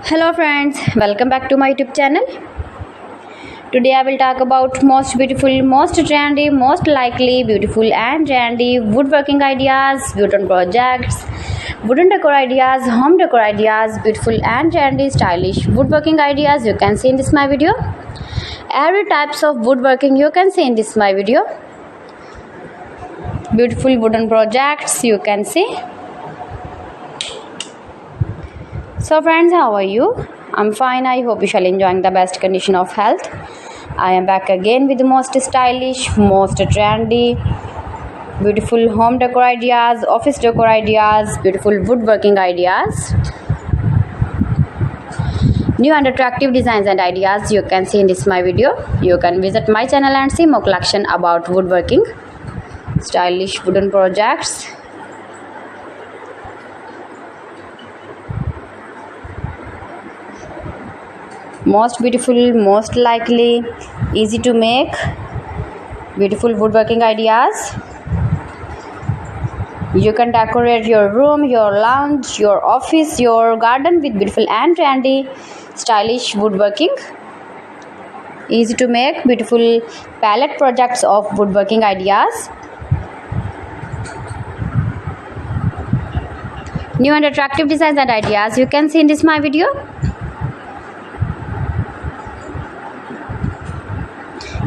Hello friends, welcome back to my YouTube channel. Today I will talk about most beautiful, most trendy, most likely beautiful and trendy woodworking ideas, wooden projects, wooden decor ideas, home decor ideas, beautiful and trendy stylish woodworking ideas you can see in this my video. Every types of woodworking you can see in this my video. Beautiful wooden projects you can see. So friends, how are you? I'm fine. I hope you shall enjoying the best condition of health. I am back again with the most stylish, most trendy, beautiful home decor ideas, office decor ideas, beautiful woodworking ideas, new and attractive designs and ideas you can see in this my video. You can visit my channel and see more collection about woodworking, stylish wooden projects. Most beautiful, most likely, easy to make, beautiful woodworking ideas. You can decorate your room, your lounge, your office, your garden with beautiful and trendy, stylish woodworking. Easy to make, beautiful palette projects of woodworking ideas. New and attractive designs and ideas you can see in this my video.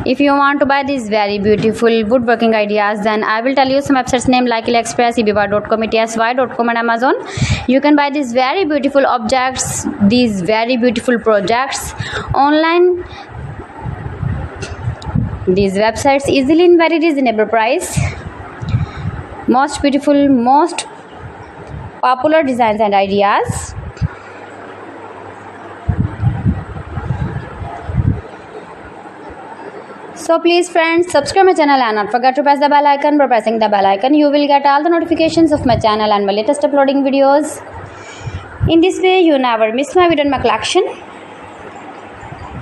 If you want to buy these very beautiful woodworking ideas, then I will tell you some websites name like AliExpress, eBay.com, ETSY.com and Amazon. You can buy these very beautiful objects, these very beautiful projects online. These websites easily in very reasonable price. Most beautiful, most popular designs and ideas. So please friends, subscribe my channel and not forget to press the bell icon. By pressing the bell icon, you will get all the notifications of my channel and my latest uploading videos. In this way, you never miss my video in my collection.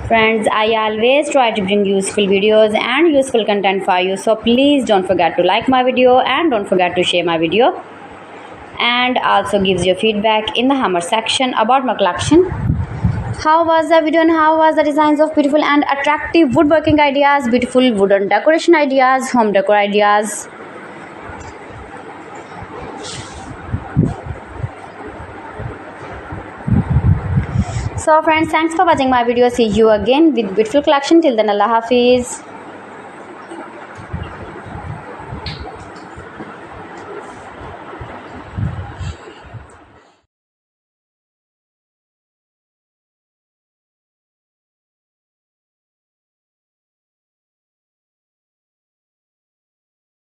Friends, I always try to bring useful videos and useful content for you. So please don't forget to like my video and don't forget to share my video. And also gives your feedback in the hammer section about my collection. How was the video and how was the designs of beautiful and attractive woodworking ideas, beautiful wooden decoration ideas, home decor ideas. So friends, thanks for watching my video. See you again with beautiful collection. Till then, Allah Hafiz.